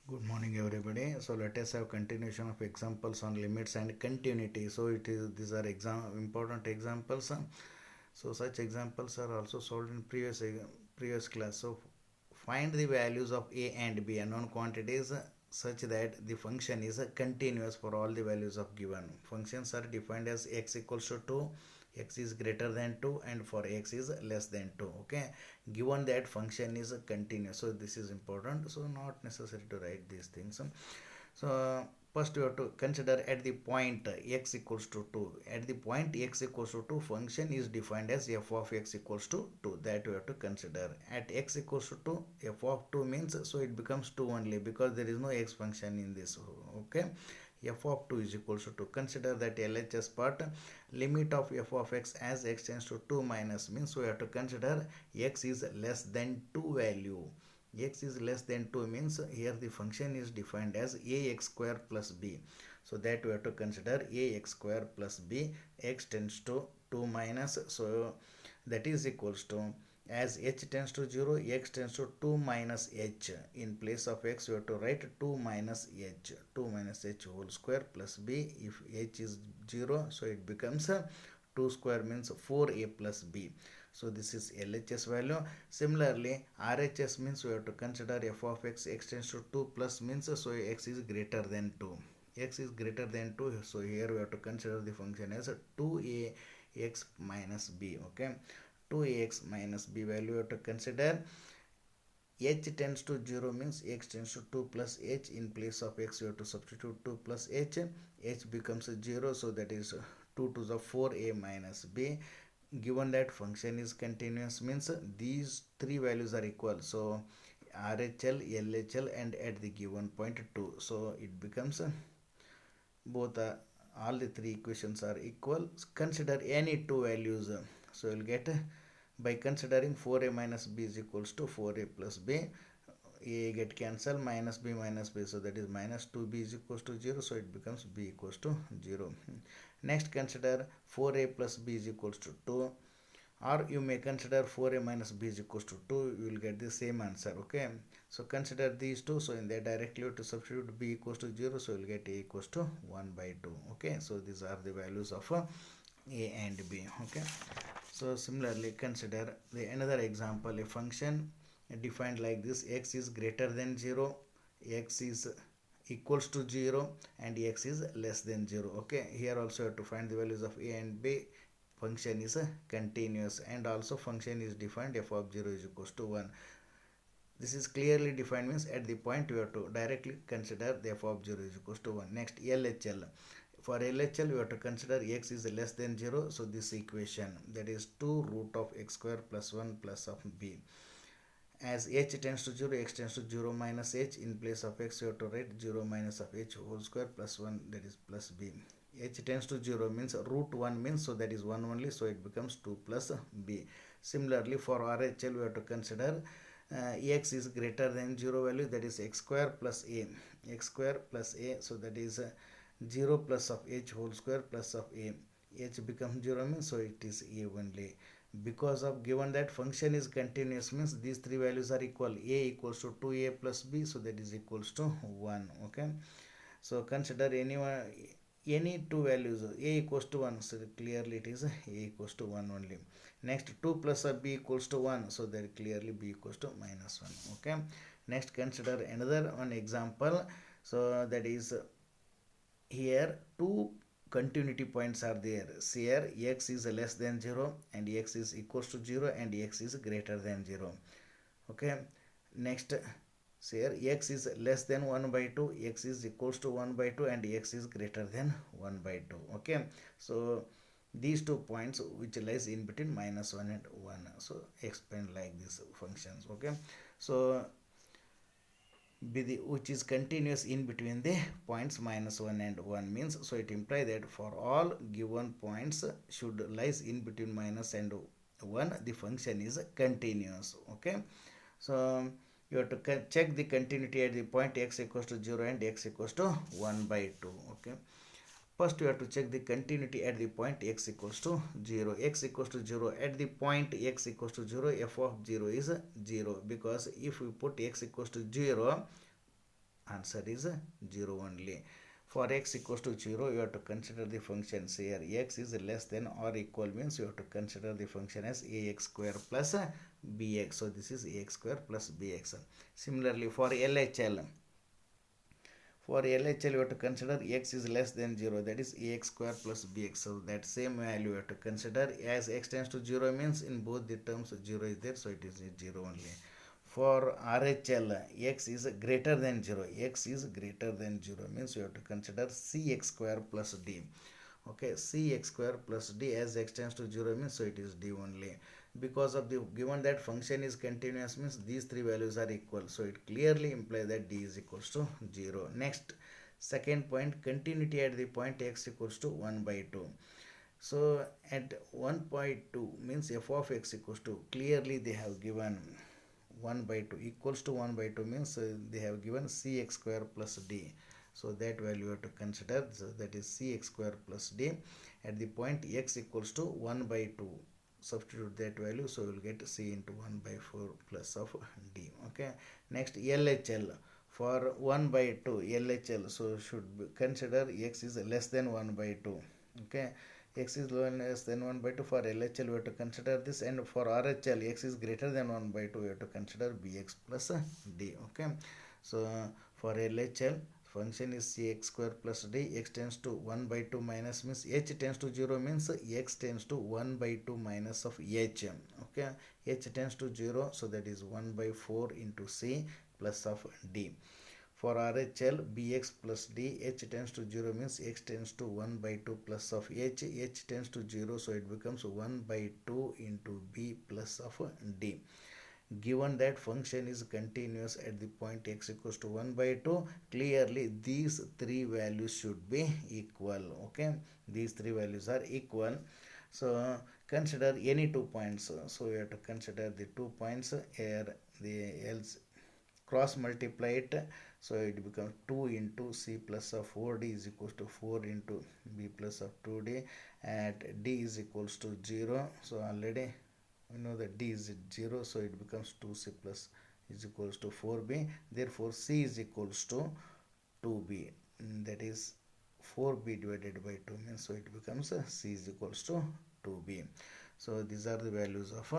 Good morning, everybody. So let us have continuation of examples on limits and continuity. So these are important examples. So such examples are also solved in previous class. So find the values of a and b unknown quantities such that the function is continuous for all the values of given. Functions are defined as x equals to 2, x is greater than 2, and for x is less than 2. Okay, given that function is continuous, so this is important, so not necessary to write these things. So first you have to consider at the point x equals to 2. At the point x equals to 2, function is defined as f of x equals to 2. That you have to consider. At x equals to 2, f of 2 means, so it becomes 2 only because there is no x function in this. Okay, f of 2 is equals to 2. Consider that LHS part, limit of f of x as x tends to 2 minus means we have to consider x is less than 2 value. X is less than 2 means here the function is defined as ax square plus b. So that we have to consider ax square plus b, x tends to 2 minus, so that is equals to, as h tends to 0, x tends to 2 minus h. In place of x we have to write 2 minus h, 2 minus h whole square plus b. If h is 0, so it becomes 2 square means 4a plus b. So this is LHS value. Similarly, RHS means we have to consider f of x, x tends to 2 plus means, so x is greater than 2. X is greater than 2, so here we have to consider the function as 2ax minus b. Okay, 2ax minus b value we have to consider. H tends to 0 means x tends to 2 plus h. In place of x we have to substitute 2 plus h. H becomes 0, so that is 2 to the 4a minus b. Given that function is continuous means these three values are equal, so RHL, LHL, and at the given point 2, so it becomes both all the three equations are equal. Consider any two values, so you'll get by considering 4a minus b is equals to 4a plus b, a get cancelled, minus b, so that is minus 2b is equals to 0, so it becomes b equals to 0. Next, consider 4a plus b is equals to 2, or you may consider 4a minus b is equals to 2. You will get the same answer. Okay, so consider these two, so in there directly to substitute b equals to 0, so you will get a equals to 1 by 2. Okay, so these are the values of a and b. Okay, so similarly consider the another example, a function defined like this: x is greater than 0, x is equals to 0, and x is less than 0. Okay, here also you have to find the values of a and b. Function is continuous, and also function is defined f of 0 is equals to 1. This is clearly defined means at the point you have to directly consider the f of 0 is equals to 1. Next, LHL. For LHL you have to consider x is less than 0, so this equation, that is 2 root of x square plus 1 plus of b. As h tends to 0, x tends to 0 minus h. In place of x you have to write 0 minus of h whole square plus 1, that is plus b. H tends to 0 means root 1 means, so that is 1 only, so it becomes 2 plus b. Similarly, for RHL we have to consider x is greater than 0 value, that is x square plus a, x square plus a, so that is 0 plus of h whole square plus of a. H becomes 0 means, so it is a only. Because of given that function is continuous means these three values are equal. A equals to 2a plus b, so that is equals to 1. Okay, so consider any two values. A equals to 1, so clearly it is a equals to 1 only. Next, 2 plus of b equals to 1, so that clearly b equals to minus 1. Okay, next consider another one example. So that is here two continuity points are there. See here, x is less than 0, and x is equals to 0, and x is greater than 0. Okay, next, see here, x is less than 1 by 2, x is equals to 1 by 2, and x is greater than 1 by 2. Okay, so these 2 points which lies in between minus 1 and 1, so explain like these functions. Okay, so which is continuous in between the points minus 1 and 1 means, so it implies that for all given points should lies in between minus and 1, the function is continuous. Okay, so you have to check the continuity at the point x equals to 0 and x equals to 1 by 2. Okay, first you have to check the continuity at the point x equals to 0. X equals to 0, at the point x equals to 0, f of 0 is 0, because if we put x equals to 0, Answer is 0 only. For x equals to 0, you have to consider the functions here. X is less than or equal means you have to consider the function as ax square plus bx. So this is ax square plus bx. Similarly, for LHL, you have to consider x is less than 0, that is ax square plus bx. So that same value you have to consider, as x tends to 0 means in both the terms 0 is there, so it is 0 only. For RHL, x is greater than 0. X is greater than 0 means you have to consider cx square plus d. Okay, cx square plus d, as x tends to 0 means so it is d only. Because of the given that function is continuous means these three values are equal. So it clearly implies that d is equals to 0. Next, second point, continuity at the point x equals to 1 by 2. So at 1.2 means f of x equals to, clearly they have given 1 by 2 equals to 1 by 2 means they have given cx square plus d. So that value you have to consider, so that is cx square plus d at the point x equals to 1 by 2. Substitute that value, so you will get c into 1 by 4 plus of d. Okay, next LHL, for 1 by 2 LHL, so should consider x is less than 1 by 2. Okay, x is less than 1 by 2. For LHL we have to consider this, and for RHL x is greater than 1 by 2, we have to consider bx plus d. Okay, so for LHL function is cx square plus d, x tends to 1 by 2 minus means h tends to 0 means x tends to 1 by 2 minus of h. Okay, h tends to 0, so that is 1 by 4 into c plus of d. For RHL, bx plus d, h tends to 0 means x tends to 1 by 2 plus of h tends to 0, so it becomes 1 by 2 into b plus of d. Given that function is continuous at the point x equals to 1 by 2, clearly these three values should be equal. Okay, these three values are equal. So consider any 2 points. So we have to consider the 2 points here, the else cross multiply it, so it becomes 2 into c plus of 4d is equals to 4 into b plus of 2d, at d is equals to 0. So already we know that d is 0, so it becomes 2c plus is equals to 4b. Therefore c is equals to 2b, that is 4b divided by 2 means, so it becomes c is equals to 2b. So these are the values of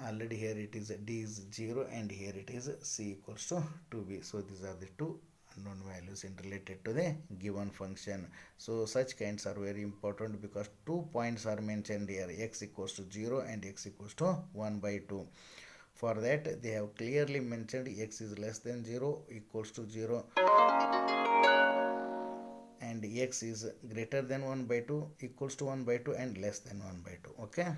already here it is d is 0 and here it is c equals to 2b. So these are the two unknown values in related to the given function. So such kinds are very important because 2 points are mentioned here, x equals to 0 and x equals to 1 by 2. For that they have clearly mentioned x is less than 0, equals to 0, and x is greater than 1 by 2, equals to 1 by 2, and less than 1 by 2. Okay.